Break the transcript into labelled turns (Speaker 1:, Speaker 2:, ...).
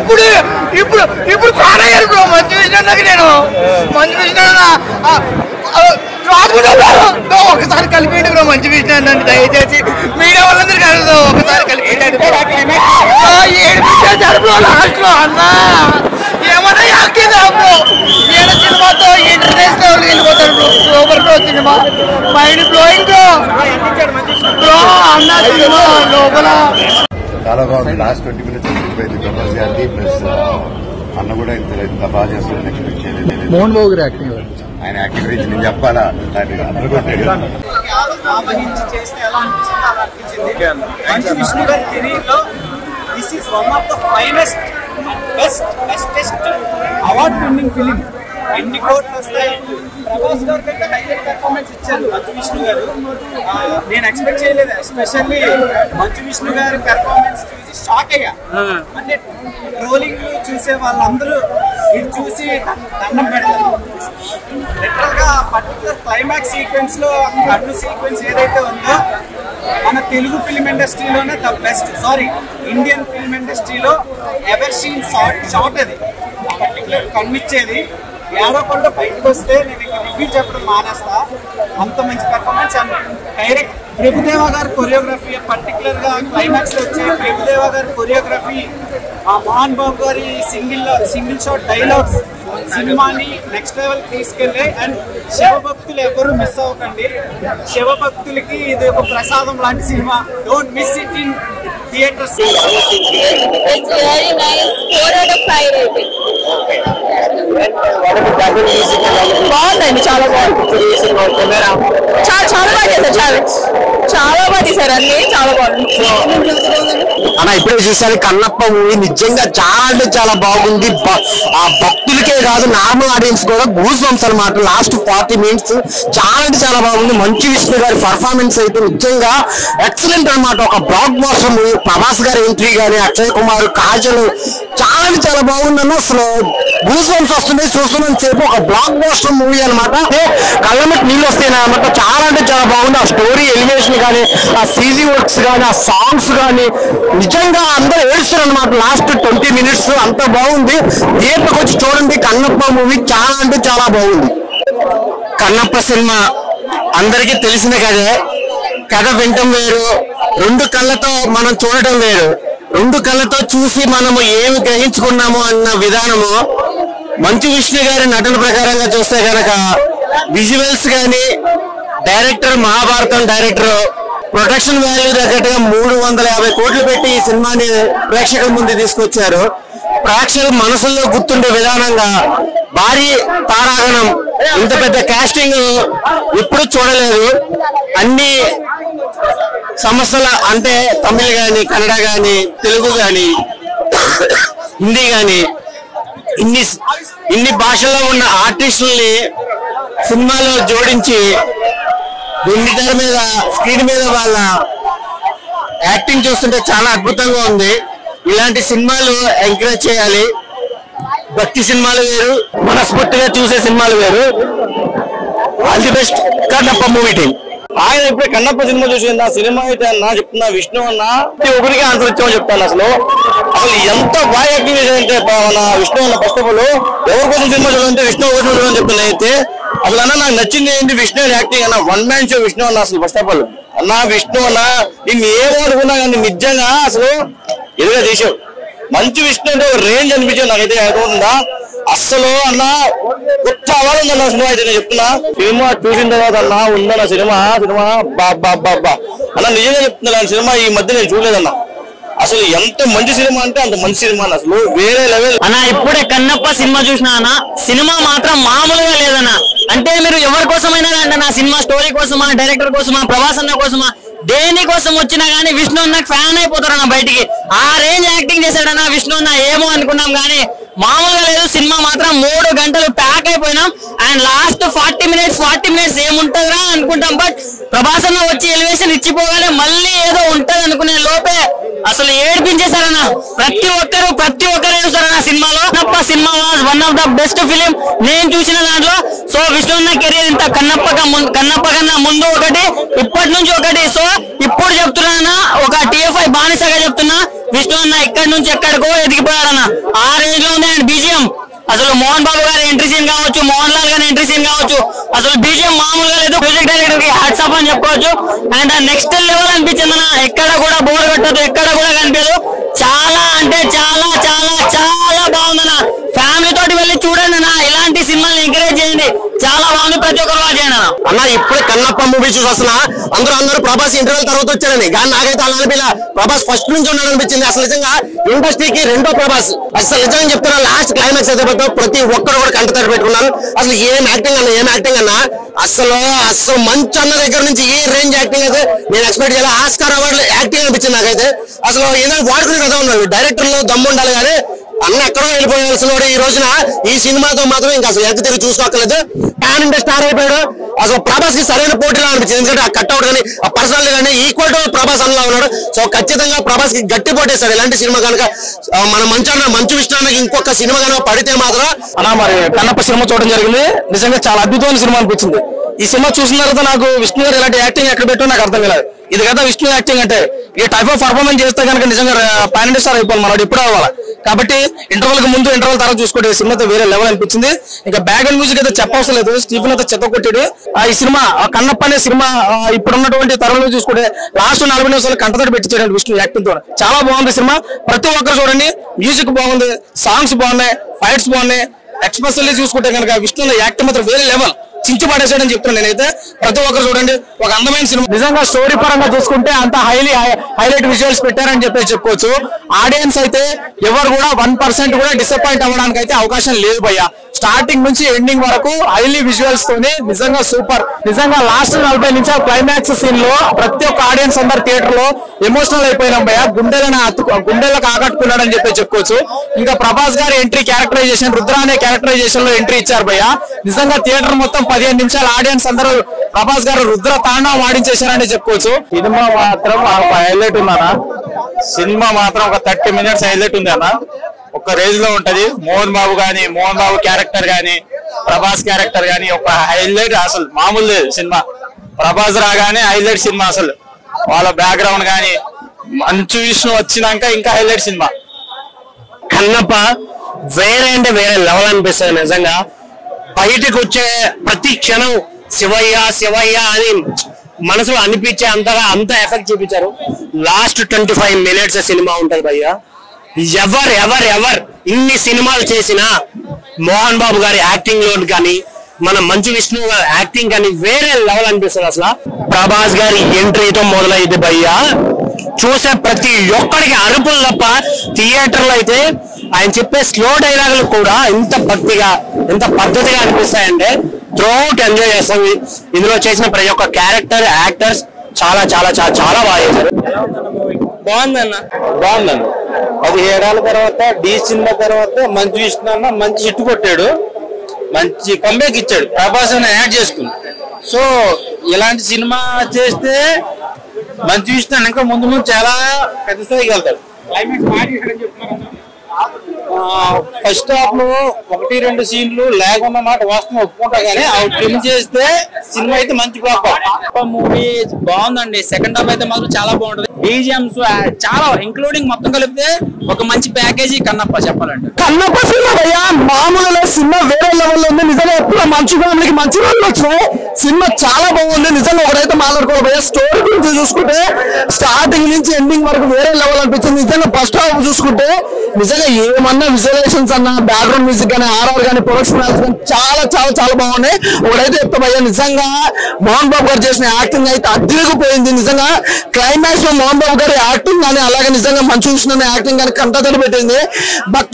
Speaker 1: ఇప్పుడు ఇప్పుడు ఇప్పుడు ఫాన్ అయ్యారు బ్రో మంచు విష్ణు నేను మంచు విష్ణు ఒకసారి కలిపేయండి బ్రో మంచు విష్ణు అన్నాను దయచేసి మీడియా వాళ్ళందరికీ అడుగుతాం ఒకసారి కలిపేయండి ఏడిపించారు బ్రో లాస్ట్ లో అన్నా ఏమన్నా యాక్టింగ్ బ్రో ఈయన సినిమాతో ఇంటర్నేషనల్ లెవెల్కి వెళ్ళిపోతారు bro super bro cinema mind blowing bro bro అన్న సినిమా లోపల
Speaker 2: చాలా బాగుంది. లాస్ట్ 20 minutes అయిపోయింది ప్రభాస్ గారికి. ప్లస్ అన్న కూడా ఇంత బాగా చేస్తారని ఎక్స్పెక్ట్ చేయలేదు.
Speaker 3: మోహన్ బాబు గారి యాక్టింగ్
Speaker 2: ఆయన యాక్టింగ్ గురించి నేను చెప్పాలా అందరూ
Speaker 4: విష్ణు గారి కెరీర్ లో this is one of the finest bestest award winning film. ఎన్ని కోట్లు వస్తాయి. ప్రభాస్ గారు కంటే హైలైట్ పెర్ఫార్మెన్స్ ఇచ్చారు మంచు విష్ణు గారు. నేను ఎక్స్పెక్ట్ చేయలేదు. ఎస్పెషల్లీ మంచు విష్ణు గారి పెర్ఫార్మెన్స్ చూసి షాక్ అయ్యా. అంటే ట్రోలింగ్ చూసే వాళ్ళందరూ ఇది చూసి దండం పెడతారు. లిటరల్ గా పర్టికులర్ క్లైమాక్స్ సీక్వెన్స్ లో కన్ను సీక్వెన్స్ ఏదైతే ఉందో మన తెలుగు ఫిల్మ్ ఇండస్ట్రీలోనే the best, sorry Indian film ఇండస్ట్రీలో ఎవర్ సీన్ షార్ట్ అది. పర్టికులర్ కన్నిచ్చేది ఏడవకుండా బయటకు వస్తే నేను ఇంకా రివ్యూ చెప్పడం మానేస్తా. అంత మంచి పెర్ఫార్మెన్స్. అండ్ డైరెక్ట్ ప్రభుదేవ గారి కొరియోగ్రఫీ, పర్టికులర్ గా క్లైమాక్స్ లో వచ్చే ప్రభుదేవ గారి కొరియోగ్రఫీ, ఆ మోహన్ బాబు గారి సింగిల్ షాట్ డైలాగ్స్ సినిమాని నెక్స్ట్ లెవెల్ తీసుకెళ్ళే. అండ్ శివభక్తులు ఎవరు మిస్ అవ్వకండి. శివభక్తులకి ఇది ఒక ప్రసాదం లాంటి cinema. Don't miss it in theatres.
Speaker 5: బాగుందండి, చాలా బాగుంది. చాలా బాగా చేశారు. చాలా బాగా తీశారు అన్ని. చాలా బాగుంది
Speaker 6: అన్న. ఇప్పుడే చూసాను కన్నప్ప మూవీ. నిజంగా చాలా అంటే చాలా బాగుంది. ఆ భక్తులకే కాదు నార్మల్ ఆడియన్స్ కూడా గూస్ బంప్స్ అనమాట. లాస్ట్ 40 minutes చాలా అంటే చాలా బాగుంది. మంచు విష్ణు గారి పర్ఫార్మెన్స్ అయితే నిజంగా ఎక్సలెంట్ అనమాట. ఒక బ్లాక్ బాస్టర్ మూవీ. ప్రభాస్ గారి ఎంట్రీ కానీ, అక్షయ్ కుమార్, కాజల్ చాలా అంటే చాలా బాగుందన్న. అసలు గూస్ బంప్స్ వస్తుంది చూస్తున్నంత సేపు. ఒక బ్లాక్ బాస్టర్ మూవీ అనమాట. కళ్ళకి నీళ్ళు వస్తాయి అనమాట. చాలా అంటే చాలా బాగుంది. ఆ స్టోరీ ఎలివేషన్ కానీ, ఆ CG వర్క్స్ కానీ, ఆ సాంగ్స్ కానీ నిజంగా అందరూ ఏడుస్తారు అనమాట. లాస్ట్ 20 minutes అంత బాగుంది. థియేటర్కి వచ్చి చూడండి కన్నప్ప మూవీ. చాలా అంటే చాలా బాగుంది. కన్నప్ప సినిమా అందరికీ తెలిసిన కథే. కథ వింటం వేరు, రెండు కళ్ళతో మనం చూడటం వేరు. రెండు కళ్ళతో చూసి మనము ఏమి గ్రహించుకున్నాము అన్న విధానము మంచు విష్ణు గారి నటన ప్రకారంగా చూస్తే కనుక విజువల్స్ కానీ, director Mahabharatam director production value తగ్గట్టుగా 350 కోట్లు పెట్టి ఈ సినిమాని ప్రేక్షకుల ముందు తీసుకొచ్చారు. ప్రేక్షకుల మనసుల్లో గుర్తుండే విధానంగా భారీ తారాగణం, ఇంత పెద్ద కాస్టింగ్ ఎప్పుడు చూడలేదు. అన్ని సమస్యల అంటే తమిళ్ కానీ, కన్నడ కానీ, తెలుగు కానీ, హిందీ కానీ ఇన్ని భాషల్లో ఉన్న ఆర్టిస్టుల్ని సినిమాలో జోడించి వెండితెర మీద, స్క్రీన్ మీద వాళ్ళ యాక్టింగ్ చూస్తుంటే చాలా అద్భుతంగా ఉంది. ఇలాంటి సినిమాలు ఎంకరేజ్ చేయాలి. భక్తి సినిమాలు వేరు, మనస్ఫూర్తిగా చూసే సినిమాలు వేరు. All the best Kannappa movie team. ఆయన ఇప్పుడు కన్నప్ప సినిమా చూసింది. ఆ సినిమా అయితే అన్న చెప్తున్నా విష్ణు అన్న ఒకరికి ఆన్సర్ ఇచ్చామని చెప్తాను. అసలు ఎంత బాగా యాక్టింగ్ చేశారంటే మన విష్ణు అన్న. ఫస్ట్ ఆఫ్ ఆల్ ఎవరి కోసం సినిమా చూడాలంటే విష్ణు కోసం చూడాలని చెప్తున్నా. అయితే అసలు అన్న నాకు నచ్చింది ఏంటి విష్ణు యాక్టింగ్ అన్న. 1 man షో విష్ణు అన్న. అసలు ఫస్ట్ ఆఫ్ ఆల్ అన్న విష్ణు అన్న నేను ఏమనుకున్నా కానీ నిజంగా అసలు ఎదురుగా తీసావు. మంచు విష్ణు అంటే ఒక రేంజ్ అనిపించావు నాకైతే. అవుతుందా అస్సలు అన్న కొత్త అవార్డు ఉందన్న సినిమా అయితే నేను చెప్తున్నా. సినిమా చూసిన తర్వాత అన్న ఉందన్న సినిమా బాబా అన్న నిజంగా చెప్తున్నా. సినిమా ఈ మధ్య నేను చూడలేదన్న. అసలు ఎంత మంచి సినిమా అంటే అంత మంచి సినిమా అసలు వేరే లెవెల్
Speaker 7: అన్న. ఇప్పుడే కన్నప్ప సినిమా చూసినా అన్న. సినిమా మాత్రం మామూలుగా లేదన్న. అంటే మీరు ఎవరి కోసమైనా అంటే నా సినిమా స్టోరీ కోసమా, డైరెక్టర్ కోసమా, ప్రభాస్ అన్న కోసమా, దేనికోసం వచ్చినా గానీ విష్ణు అన్నకు ఫ్యాన్ అయిపోతారన్న బయటికి. ఆ రేంజ్ యాక్టింగ్ చేశాడన్న విష్ణు అన్న. ఏమో అనుకున్నాం కానీ మామూలుగా లేదు. సినిమా మాత్రం 3 గంటలు ప్యాక్ అయిపోయినాం. అండ్ లాస్ట్ 40 minutes ఏముంటదిరా అనుకుంటాం. బట్ ప్రభాస్ అన్న వచ్చి ఎలివేషన్ ఇచ్చిపోగానే మళ్ళీ ఏదో ఉంటది అనుకునే లోపే అసలు ఏడిపించేశారన్న. ప్రతి ఒక్కరు ఏడుస్తారన్న సినిమాలో. Kannappa cinema was one of the best film నేను చూసిన దాంట్లో. సో విష్ణు అన్న కెరీర్ ఇంత కన్నప్ప కన్నా ముందు ఒకటి, ఇప్పటి నుంచి ఒకటి. సో ఇప్పుడు చెప్తున్నా, ఒక TFI బానిసగా చెప్తున్నా, విష్ణు అన్న ఇక్కడి నుంచి ఎక్కడికో ఎదిగిపోయాడన్న. ఆ రేంజ్ లో ఉంది అండ్ BGM. అసలు మోహన్ బాబు గారి ఎంట్రీ సీన్ కావచ్చు, మోహన్ లాల్ గారి ఎంట్రీ సీన్ కావచ్చు, అసలు BGM మామూలుగా లేదు. మ్యూజిక్ డైరెక్టర్ కి హ్యాట్స్ ఆఫ్ అని చెప్పుకోవచ్చు. అండ్ నెక్స్ట్ లెవెల్ అనిపించింది అన్న. ఎక్కడ కూడా బోర్ కొట్టదు, ఎక్కడ కూడా కనిపించదు. చాలా అంటే చాలా చాలా చాలా బాగుందన్న. ఫ్యామిలీ తోటి వెళ్ళి చూడండి అన్న. ఇలాంటి సినిమాలు ఎంకరేజ్ చేయండి, చాలా బాగుంది. ప్రతి ఒక్కరు వాచ్ చేయండి అన్న.
Speaker 6: ఇప్పుడే కన్నప్ప మూవీ చూసి వస్తున్నా. అందరూ ప్రభాస్ ఇంటర్వెల్ తర్వాత వచ్చారని, కానీ నాకైతే అలా అనిపించలే. ప్రభాస్ ఫస్ట్ నుంచి ఉన్నాడు అనిపించింది. అసలు నిజంగా ఇండస్ట్రీకి రెండో ప్రభాస్. అసలు నిజంగా చెప్తున్నా, లాస్ట్ క్లైమాక్స్ అయితే ప్రతి ఒక్కరు కూడా కంటతడి పెట్టుకున్నారు. అసలు ఏం యాక్టింగ్ అన్న అసలు మంచి అన్న దగ్గర నుంచి ఏ రేంజ్ యాక్టింగ్ అయితే నేను ఎక్స్పెక్ట్ చేయాలి. ఆస్కార్ అవార్డు యాక్టింగ్ అనిపించింది నాకైతే. అసలు ఏదైనా వాడుకునే కదా ఉన్నాడు, డైరెక్టర్లు దమ్ము ఉండాలి. కానీ అన్న ఎక్కడో వెళ్ళిపోయాల్సిన వాడు ఈ రోజున ఈ సినిమాతో మాత్రం ఇంకా అసలు ఎక్క తిరిగి చూసుకోక్కర్లేదు. పాన్ ఇండియా స్టార్ అయిపోయాడు. అసలు ప్రభాస్ కి సరైన పోటీలా అనిపించింది. ఎందుకంటే ఆ కట్అవుట్ కానీ ఆ పర్సనాలిటీ కానీ ఈక్వల్ టు ప్రభాస్ అన్నలా ఉన్నాడు. సో ఖచ్చితంగా ప్రభాస్ కి గట్టి పోటేస్తాడు ఇలాంటి సినిమా కనుక. మన మంచు విష్ణుకి ఇంకొక సినిమా కనుక పడితే మాత్రం
Speaker 3: అన్న మరి కన్నప్ప సినిమా చూడడం జరిగింది. నిజంగా చాలా అద్భుతమైన సినిమా అనిపించింది. ఈ సినిమా చూసిన తర్వాత నాకు విష్ణు గారు ఇలాంటి యాక్టింగ్ ఎక్కడ పెట్టో నాకు అర్థం కాలేదు. ఇది కదా విష్ణు యాక్టింగ్ అంటే. ఈ టైప్ ఆఫ్ పర్ఫార్మెన్స్ చేస్తే కనుక నిజంగా పాన్ ఇండియా స్టార్ అయిపోవాలి మనోడు, ఎప్పుడు అవ్వాలి. కాబట్టి ఇంటర్వల్ కి ముందు ఇంటర్వల్ తర్వాత చూసుకుంటే ఈ సినిమాతో వేరే లెవెల్ అనిపించింది. ఇంకా బ్యాక్గ్రౌండ్ మ్యూజిక్ అయితే చెప్పవసరం లేదు. స్టీఫెన్ అయితే చెత్త కొట్టాడు. ఈ సినిమా కన్నప్ప అనే సినిమా ఇప్పుడున్నటువంటి తరంలో చూసుకుంటే లాస్ట్ 40 నిమిషాలు కంటతడి పెట్టించాడు విష్ణు యాక్టింగ్ తో. చాలా బాగుంది సినిమా. ప్రతి ఒక్కరు చూడండి. మ్యూజిక్ బాగుంది, సాంగ్స్ బాగున్నాయి, ఫైట్స్ బాగున్నాయి. ఎక్స్ప్రెసివ్లీ చూసుకుంటే కనుక విష్ణు యాక్టింగ్ మాత్రం వేరే లెవెల్. చించి పడేసాడని చెప్తున్నాను నేనైతే. ప్రతి ఒక్కరు చూడండి, ఒక అందమైన సినిమా. నిజంగా స్టోరీ పరంగా చూసుకుంటే అంత హైలైట్ విజువల్స్ పెట్టారని చెప్పుకోవచ్చు. ఆడియన్స్ అయితే ఎవరు కూడా 1% కూడా డిసప్పాయింట్ అవ్వడానికి అయితే అవకాశం లేదు భయ్య. స్టార్టింగ్ నుంచి ఎండింగ్ వరకు హైలీ విజువల్స్ తోనే నిజంగా సూపర్. నిజంగా లాస్ట్ 40 నిమిషాలు క్లైమాక్స్ సీన్ లో ప్రతి ఒక్క ఆడియన్స్ అందరు థియేటర్ లో ఎమోషనల్ అయిపోయినాం భయ్య. గుండెలకు ఆకట్టుకున్నాడని చెప్పుకోవచ్చు. ఇంకా ప్రభాస్ గారి ఎంట్రీ క్యారెక్టరైజేషన్, రుద్ర అనే క్యారెక్టరైజేషన్ లో ఎంట్రీ ఇచ్చారు భయ్య. నిజంగా థియేటర్ మొత్తం 15 నిమిషాలు ఆడియన్స్ అందరూ ప్రభాస్ గారు రుద్ర తాండవం ఆడించేశారని చెప్పుకోవచ్చు.
Speaker 8: సినిమా మాత్రం హైలైట్ ఉందన్న. సినిమా మాత్రం ఒక 30 minutes హైలైట్ ఉంది అన్న. ఒక రేంజ్ లో ఉంటది. మోహన్ బాబు క్యారెక్టర్ గానీ, ప్రభాస్ క్యారెక్టర్ గానీ ఒక హైలైట్. అసలు మామూలు లేదు సినిమా. ప్రభాస్ రాగానే హైలైట్ సినిమా. అసలు వాళ్ళ బ్యాక్గ్రౌండ్ గానీ, మంచు విష్ణు వచ్చినాక ఇంకా హైలైట్ సినిమా.
Speaker 6: కన్నప్ప వేరే అంటే వేరే లెవెల్ అనిపిస్తుంది నిజంగా. బయటకు వచ్చే ప్రతి క్షణం శివయ్య అని మనసులో అనిపించే అంత ఎఫెక్ట్ చూపించారు. లాస్ట్ 25 minutes సినిమా ఉంటది భయ్య. ఎవరు ఇన్ని సినిమాలు చేసినా మోహన్ బాబు గారి యాక్టింగ్ లో కానీ, మన మంచు విష్ణు గారి యాక్టింగ్ కానీ వేరే లెవెల్ అనిపిస్తుంది. అసలు ప్రభాస్ గారి ఎంట్రీతో మొదలైతే భయ్య చూసే ప్రతి ఒక్కడికి అరుపులు తప్ప థియేటర్ లో అయితే ఆయన చెప్పే స్లో డైలాగులు కూడా ఎంత భక్తిగా, ఎంత పద్ధతిగా అనిపిస్తాయంటే త్రూఅవుట్ ఎంజాయ్ చేస్తాం. ఇందులో చేసిన ప్రతి ఒక్క క్యారెక్టర్, యాక్టర్స్ చాలా చాలా చాలా చాలా బాగా చేశారు.
Speaker 8: బాగుందన్న. 17 ఏళ్ల తర్వాత డి సినిమా తర్వాత మంచు విష్ణు అన్న మంచి హిట్ కొట్టాడు. మంచి కంబ్యాక్ ఇచ్చాడు. ప్రభాస్ అన్న యాడ్ చేసుకుని. సో ఇలాంటి సినిమా చేస్తే మంచు విష్ణు అన్న ఇంకా ముందు చాలా పెద్ద స్థాయికి వెళ్తాడు. ఫస్ట్ హాఫ్ లో 1-2 సీన్లు లేకున్న మాట వాస్తవం ఒప్పుకుంటా, కానీ అవి ట్రిమ్ చేస్తే సినిమా అయితే మంచి ఫ్లాప్.
Speaker 4: మూవీ బాగుందండి. సెకండ్ హాఫ్ అయితే మాత్రం చాలా బాగుంటది. BGMs చాలా ఇంక్లూడింగ్ మొత్తం కలిపితే ఒక మంచి ప్యాకేజీ కన్నప్ప చెప్పాలంటే.
Speaker 3: కన్నప్ప సినిమా భయ్యా మామూలుగా సినిమా వేరే లెవెల్ ఉంది. నిజంగా ఎప్పుడు మంచి ఫ్యామిలీకి మంచి రోజులు వచ్చినాయి. సినిమా చాలా బాగుంది. నిజంగా ఒకటైతే మాట్లాడుకోవాలి భయ్యా. స్టోరీ గురించి చూసుకుంటే స్టార్టింగ్ నుంచి ఎండింగ్ వరకు వేరే లెవెల్ అనిపించింది. నిజంగా ఫస్ట్ హాఫ్ చూసుకుంటే నిజంగా ఏమన్నా విజువలైజేషన్స్ అన్న, బ్యాక్గ్రౌండ్ మ్యూజిక్ కానీ, ఆర్ఆర్ కానీ, ప్రొడక్షన్ కానీ చాలా చాలా చాలా బాగున్నాయి. ఒకటైతే చెప్తా భయ్యా, నిజంగా మోహన్ బాబు గారు చేసిన యాక్టింగ్ అయితే అదిరిగిపోయింది. నిజంగా క్లైమాక్స్ లో మోహన్ బాబు గారి యాక్టింగ్ కానీ, అలాగే నిజంగా మంచు విష్ణు యాక్టింగ్ కానీ కంటతడి పెట్టింది.